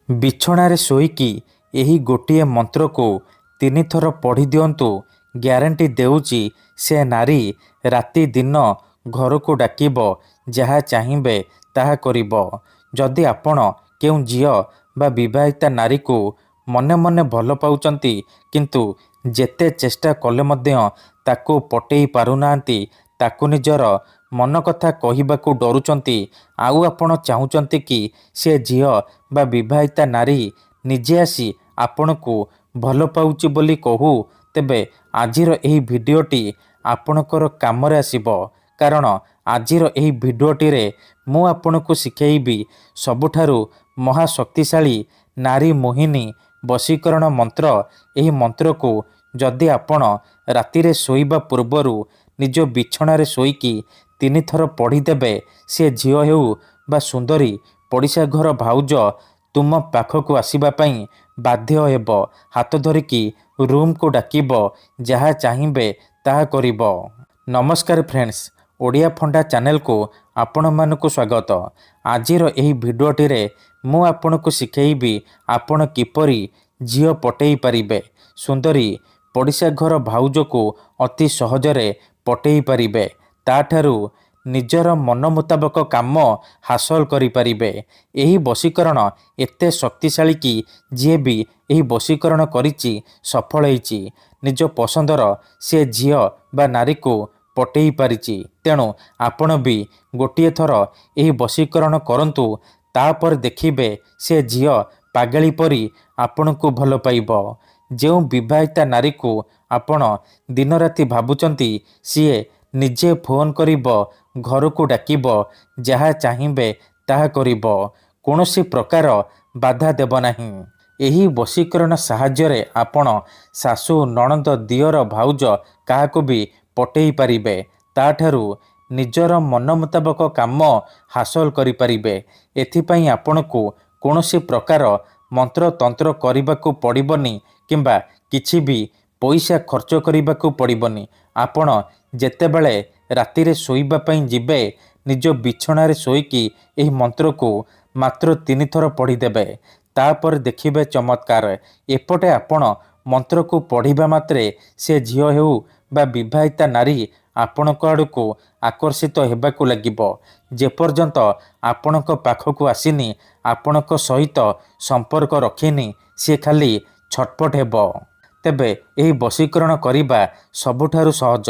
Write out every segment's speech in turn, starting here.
ବିଛଣାରେ ଶୋଇକି ଏହି ଗୋଟିଏ ମନ୍ତ୍ରକୁ 3 ଥର ପଢ଼ି ଦିଅନ୍ତୁ। ଗ୍ୟାରେଣ୍ଟି ଦେଉଛି ସେ ନାରୀ ରାତି ଦିନ ଘରକୁ ଡାକିବ, ଯାହା ଚାହିଁବେ ତାହା କରିବ। ଯଦି ଆପଣ କେଉଁ ଝିଅ ବା ବିବାହିତା ନାରୀକୁ ମନେ ମନେ ଭଲ ପାଉଛନ୍ତି, କିନ୍ତୁ ଯେତେ ଚେଷ୍ଟା କଲେ ମଧ୍ୟ ତାକୁ ପଟେଇ ପାରୁନାହାନ୍ତି, ତାକୁ ନିଜର ମନ କଥା କହିବାକୁ ଡରୁଛନ୍ତି, ଆଉ ଆପଣ ଚାହୁଁଛନ୍ତି କି ସେ ଝିଅ ବା ବିବାହିତା ନାରୀ ନିଜେ ଆସି ଆପଣଙ୍କୁ ଭଲ ପାଉଛି ବୋଲି କହୁ, ତେବେ ଆଜିର ଏହି ଭିଡ଼ିଓଟି ଆପଣଙ୍କର କାମରେ ଆସିବ। କାରଣ ଆଜିର ଏହି ଭିଡ଼ିଓଟିରେ ମୁଁ ଆପଣଙ୍କୁ ଶିଖେଇବି ସବୁଠାରୁ ମହାଶକ୍ତିଶାଳୀ ନାରୀ ମୋହିନୀ ବଶୀକରଣ ମନ୍ତ୍ର। ଏହି ମନ୍ତ୍ରକୁ ଯଦି ଆପଣ ରାତିରେ ଶୋଇବା ପୂର୍ବରୁ ନିଜ ବିଛଣାରେ ଶୋଇକି 3 ଥର ପଢ଼ିଦେବେ, ସେ ଝିଅ ହେଉ ବା ସୁନ୍ଦରୀ ପଡ଼ିଶା ଘର ଭାଉଜ ତୁମ ପାଖକୁ ଆସିବା ପାଇଁ ବାଧ୍ୟ ହେବ। ହାତ ଧରିକି ରୁମ୍କୁ ଡାକିବ, ଯାହା ଚାହିଁବେ ତାହା କରିବ। ନମସ୍କାର ଫ୍ରେଣ୍ଡସ୍, ଓଡ଼ିଆ ଫଣ୍ଡା ଚ୍ୟାନେଲକୁ ଆପଣମାନଙ୍କୁ ସ୍ୱାଗତ। ଆଜିର ଏହି ଭିଡ଼ିଓଟିରେ ମୁଁ ଆପଣଙ୍କୁ ଶିଖେଇବି ଆପଣ କିପରି ଝିଅ ପଟେଇ ପାରିବେ। ସୁନ୍ଦରୀ ପଡ଼ିଶା ଘର ଭାଉଜକୁ ଅତି ସହଜରେ ପଟେଇ ପାରିବେ। ତାଠାରୁ ନିଜର ମନ ମୁତାବକ କାମ ହାସଲ କରିପାରିବେ। ଏହି ବଶୀକରଣ ଏତେ ଶକ୍ତିଶାଳୀ କି ଯିଏ ବି ଏହି ବଶୀକରଣ କରିଛି ସଫଳ ହେଇଛି। ନିଜ ପସନ୍ଦର ସେ ଝିଅ ବା ନାରୀକୁ ପଟେଇ ପାରିଛି। ତେଣୁ ଆପଣ ବି ଗୋଟିଏ ଥର ଏହି ବଶୀକରଣ କରନ୍ତୁ, ତାପରେ ଦେଖିବେ ସେ ଝିଅ ପାଗଳି ପରି ଆପଣଙ୍କୁ ଭଲ ପାଇବ। ଯେଉଁ ବିବାହିତା ନାରୀକୁ ଆପଣ ଦିନରାତି ଭାବୁଛନ୍ତି, ସିଏ ନିଜେ ଫୋନ୍ କରିବ, ଘରକୁ ଡାକିବ, ଯାହା ଚାହିଁବେ ତାହା କରିବ। କୌଣସି ପ୍ରକାର ବାଧା ଦେବ ନାହିଁ। ଏହି ବଶୀକରଣ ସାହାଯ୍ୟରେ ଆପଣ ଶାଶୁ, ନଣନ୍ଦ, ଦିଅର, ଭାଉଜ କାହାକୁ ବି ପଟେଇ ପାରିବେ। ତାଠାରୁ ନିଜର ମନ ମୁତାବକ କାମ ହାସଲ କରିପାରିବେ। ଏଥିପାଇଁ ଆପଣଙ୍କୁ କୌଣସି ପ୍ରକାର ମନ୍ତ୍ରତନ୍ତ୍ର କରିବାକୁ ପଡ଼ିବନି କିମ୍ବା କିଛି ବି ପଇସା ଖର୍ଚ୍ଚ କରିବାକୁ ପଡ଼ିବନି। ଆପଣ ଯେତେବେଳେ ରାତିରେ ଶୋଇବା ପାଇଁ ଯିବେ, ନିଜ ବିଛଣାରେ ଶୋଇକି ଏହି ମନ୍ତ୍ରକୁ ମାତ୍ର 3 ଥର ପଢ଼ିଦେବେ। ତାପରେ ଦେଖିବେ ଚମତ୍କାର। ଏପଟେ ଆପଣ ମନ୍ତ୍ରକୁ ପଢ଼ିବା ମାତ୍ରେ ସେ ଝିଅ ହେଉ ବା ବିବାହିତା ନାରୀ ଆପଣଙ୍କ ଆଡ଼କୁ ଆକର୍ଷିତ ହେବାକୁ ଲାଗିବ। ଯେପର୍ଯ୍ୟନ୍ତ ଆପଣଙ୍କ ପାଖକୁ ଆସିନି, ଆପଣଙ୍କ ସହିତ ସମ୍ପର୍କ ରଖିନି, ସେ ଖାଲି ଛଟପଟ ହେବ। ତେବେ ଏହି ବଶୀକରଣ କରିବା ସବୁଠାରୁ ସହଜ।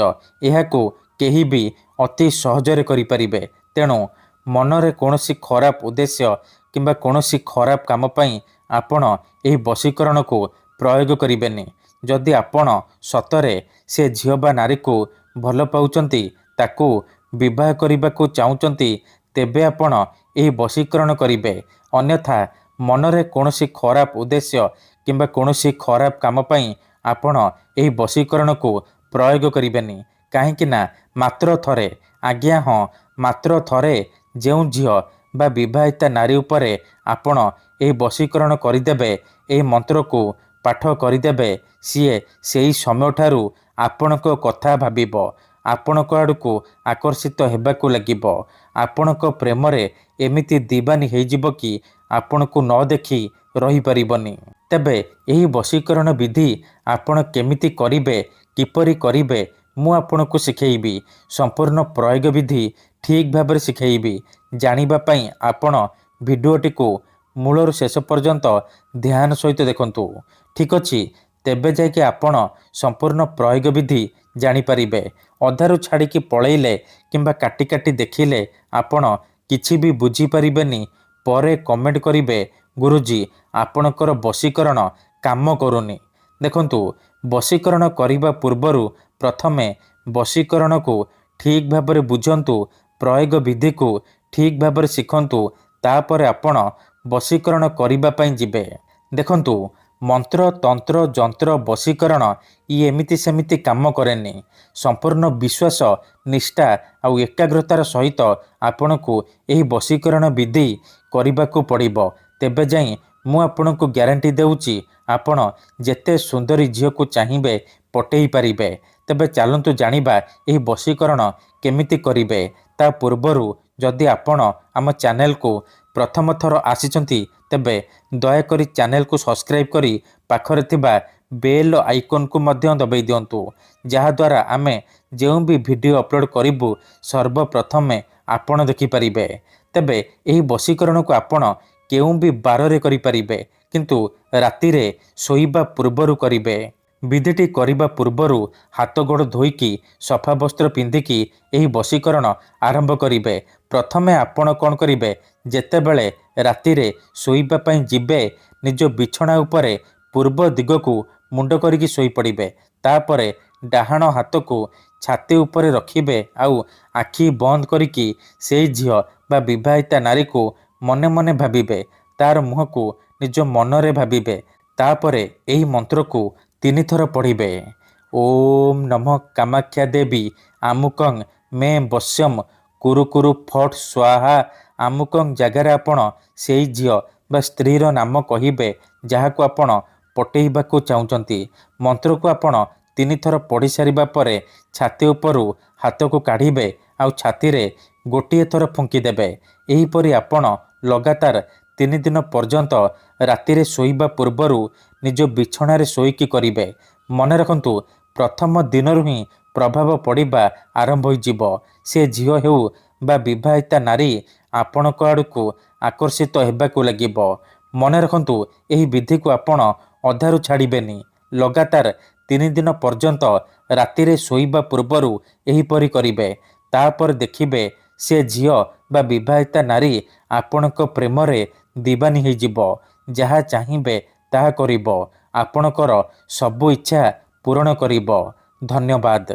ଏହାକୁ କେହି ବି ଅତି ସହଜରେ କରିପାରିବେ। ତେଣୁ ମନରେ କୌଣସି ଖରାପ ଉଦ୍ଦେଶ୍ୟ କିମ୍ବା କୌଣସି ଖରାପ କାମ ପାଇଁ ଆପଣ ଏହି ବଶୀକରଣକୁ ପ୍ରୟୋଗ କରିବେନି। ଯଦି ଆପଣ ସତରେ ସେ ଝିଅ ବା ନାରୀକୁ ଭଲ ପାଉଛନ୍ତି, ତାକୁ ବିବାହ କରିବାକୁ ଚାହୁଁଛନ୍ତି, ତେବେ ଆପଣ ଏହି ବଶୀକରଣ କରିବେ। ଅନ୍ୟଥା ମନରେ କୌଣସି ଖରାପ ଉଦ୍ଦେଶ୍ୟ କିମ୍ବା କୌଣସି ଖରାପ କାମ ପାଇଁ ଆପଣ ଏହି ବଶୀକରଣକୁ ପ୍ରୟୋଗ କରିବେନି। କାହିଁକି ନା ମାତ୍ର ଥରେ, ଆଜ୍ଞା ହଁ, ମାତ୍ର ଥରେ ଯେଉଁ ଝିଅ ବା ବିବାହିତା ନାରୀ ଉପରେ ଆପଣ ଏହି ବଶୀକରଣ କରିଦେବେ, ଏହି ମନ୍ତ୍ରକୁ ପାଠ କରିଦେବେ, ସିଏ ସେହି ସମୟଠାରୁ ଆପଣଙ୍କ କଥା ଭାବିବ, ଆପଣଙ୍କ ଆଡ଼କୁ ଆକର୍ଷିତ ହେବାକୁ ଲାଗିବ। ଆପଣଙ୍କ ପ୍ରେମରେ ଏମିତି ଦିବାନୀ ହେଇଯିବ କି ଆପଣଙ୍କୁ ନ ଦେଖି ରହିପାରିବନି। ତେବେ ଏହି ବଶୀକରଣ ବିଧି ଆପଣ କେମିତି କରିବେ, କିପରି କରିବେ, ମୁଁ ଆପଣଙ୍କୁ ଶିଖେଇବି। ସମ୍ପୂର୍ଣ୍ଣ ପ୍ରୟୋଗ ବିଧି ଠିକ୍ ଭାବରେ ଶିଖେଇବି। ଜାଣିବା ପାଇଁ ଆପଣ ଭିଡ଼ିଓଟିକୁ ମୂଳରୁ ଶେଷ ପର୍ଯ୍ୟନ୍ତ ଧ୍ୟାନ ସହିତ ଦେଖନ୍ତୁ। ଠିକ୍ ଅଛି, ତେବେ ଯାଇକି ଆପଣ ସମ୍ପୂର୍ଣ୍ଣ ପ୍ରୟୋଗ ବିଧି ଜାଣିପାରିବେ। ଅଧାରୁ ଛାଡ଼ିକି ପଳେଇଲେ କିମ୍ବା କାଟି କାଟି ଦେଖିଲେ ଆପଣ କିଛି ବି ବୁଝିପାରିବେନି। ପରେ କମେଣ୍ଟ କରିବେ, ଗୁରୁଜୀ ଆପଣଙ୍କର ବଶୀକରଣ କାମ କରୁନି। ଦେଖନ୍ତୁ, ବଶୀକରଣ କରିବା ପୂର୍ବରୁ ପ୍ରଥମେ ବଶୀକରଣକୁ ଠିକ୍ ଭାବରେ ବୁଝନ୍ତୁ, ପ୍ରୟୋଗ ବିଧିକୁ ଠିକ୍ ଭାବରେ ଶିଖନ୍ତୁ, ତାପରେ ଆପଣ ବଶୀକରଣ କରିବା ପାଇଁ ଯିବେ। ଦେଖନ୍ତୁ, ମନ୍ତ୍ର, ତନ୍ତ୍ର, ଯନ୍ତ୍ର, ବଶୀକରଣ ଇଏ ଏମିତି ସେମିତି କାମ କରେନି। ସମ୍ପୂର୍ଣ୍ଣ ବିଶ୍ୱାସ, ନିଷ୍ଠା ଆଉ ଏକାଗ୍ରତାର ସହିତ ଆପଣଙ୍କୁ ଏହି ବଶୀକରଣ ବିଧି କରିବାକୁ ପଡ଼ିବ। ତେବେ ଯାଇ ମୁଁ ଆପଣଙ୍କୁ ଗ୍ୟାରେଣ୍ଟି ଦେଉଛି ଆପଣ ଯେତେ ସୁନ୍ଦରୀ ଝିଅକୁ ଚାହିଁବେ ପଟେଇ ପାରିବେ। ତେବେ ଚାଲନ୍ତୁ ଜାଣିବା ଏହି ବଶୀକରଣ କେମିତି କରିବେ। ତା ପୂର୍ବରୁ ଯଦି ଆପଣ ଆମ ଚ୍ୟାନେଲକୁ ପ୍ରଥମ ଥର ଆସିଛନ୍ତି ତେବେ ଦୟାକରି ଚ୍ୟାନେଲକୁ ସବସ୍କ୍ରାଇବ୍ କରି ପାଖରେ ଥିବା ବେଲ୍ ଆଇକନ୍କୁ ମଧ୍ୟ ଦବାଇ ଦିଅନ୍ତୁ, ଯାହାଦ୍ୱାରା ଆମେ ଯେଉଁ ବି ଭିଡ଼ିଓ ଅପଲୋଡ଼ କରିବୁ ସର୍ବପ୍ରଥମେ ଆପଣ ଦେଖିପାରିବେ। ତେବେ ଏହି ବଶୀକରଣକୁ ଆପଣ କେଉଁ ବି ବାରରେ କରିପାରିବେ, କିନ୍ତୁ ରାତିରେ ଶୋଇବା ପୂର୍ବରୁ କରିବେ। ବିଧିଟି କରିବା ପୂର୍ବରୁ ହାତ ଗୋଡ଼ ଧୋଇକି ସଫା ବସ୍ତ୍ର ପିନ୍ଧିକି ଏହି ବଶୀକରଣ ଆରମ୍ଭ କରିବେ। ପ୍ରଥମେ ଆପଣ କ'ଣ କରିବେ, ଯେତେବେଳେ ରାତିରେ ଶୋଇବା ପାଇଁ ଯିବେ ନିଜ ବିଛଣା ଉପରେ ପୂର୍ବ ଦିଗକୁ ମୁଣ୍ଡ କରିକି ଶୋଇପଡ଼ିବେ। ତାପରେ ଡାହାଣ ହାତକୁ ଛାତି ଉପରେ ରଖିବେ ଆଉ ଆଖି ବନ୍ଦ କରିକି ସେଇ ଝିଅ ବା ବିବାହିତା ନାରୀକୁ ମନେ ମନେ ଭାବିବେ। ତାର ମୁହଁକୁ ନିଜ ମନରେ ଭାବିବେ। ତାପରେ ଏହି ମନ୍ତ୍ରକୁ 3 ଥର ପଢ଼ିବେ। ଓମ୍ ନମଃ କାମାକ୍ଷା ଦେବୀ ଆମୁକଂ ମେ ବଶ୍ୟମ୍ କୁରୁ କୁରୁ ଫଟ୍ ସ୍ୱାହା। ଆମୁକଂ ଜାଗାରେ ଆପଣ ସେଇ ଝିଅ ବା ସ୍ତ୍ରୀର ନାମ କହିବେ ଯାହାକୁ ଆପଣ ପଟେଇବାକୁ ଚାହୁଁଛନ୍ତି। ମନ୍ତ୍ରକୁ ଆପଣ 3 ଥର ପଢ଼ି ସାରିବା ପରେ ଛାତି ଉପରୁ ହାତକୁ କାଢ଼ିବେ ଆଉ ଛାତିରେ ଗୋଟିଏ ଥର ଫୁଙ୍କିଦେବେ। ଏହିପରି ଆପଣ ଲଗାତାର 3 ଦିନ ପର୍ଯ୍ୟନ୍ତ ରାତିରେ ଶୋଇବା ପୂର୍ବରୁ ନିଜ ବିଛଣାରେ ଶୋଇକି କରିବେ। ମନେ ରଖନ୍ତୁ, ପ୍ରଥମ ଦିନରୁ ହିଁ ପ୍ରଭାବ ପଡ଼ିବା ଆରମ୍ଭ ହୋଇଯିବ। ସେ ଝିଅ ହେଉ ବା ବିବାହିତା ନାରୀ ଆପଣଙ୍କ ଆଡ଼କୁ ଆକର୍ଷିତ ହେବାକୁ ଲାଗିବ। ମନେ ରଖନ୍ତୁ, ଏହି ବିଧିକୁ ଆପଣ ଅଧାରୁ ଛାଡ଼ିବେନି। ଲଗାତାର 3 ଦିନ ପର୍ଯ୍ୟନ୍ତ ରାତିରେ ଶୋଇବା ପୂର୍ବରୁ ଏହିପରି କରିବେ। ତାପରେ ଦେଖିବେ ସେ ଝିଅ ବା ବିବାହିତା ନାରୀ ଆପଣଙ୍କ ପ୍ରେମରେ ଦିବାନୀ ହୋଇଯିବ। ଯାହା ଚାହିଁବେ ତାହା କରିବ। ଆପଣଙ୍କର ସବୁ ଇଚ୍ଛା ପୂରଣ କରିବ। ଧନ୍ୟବାଦ।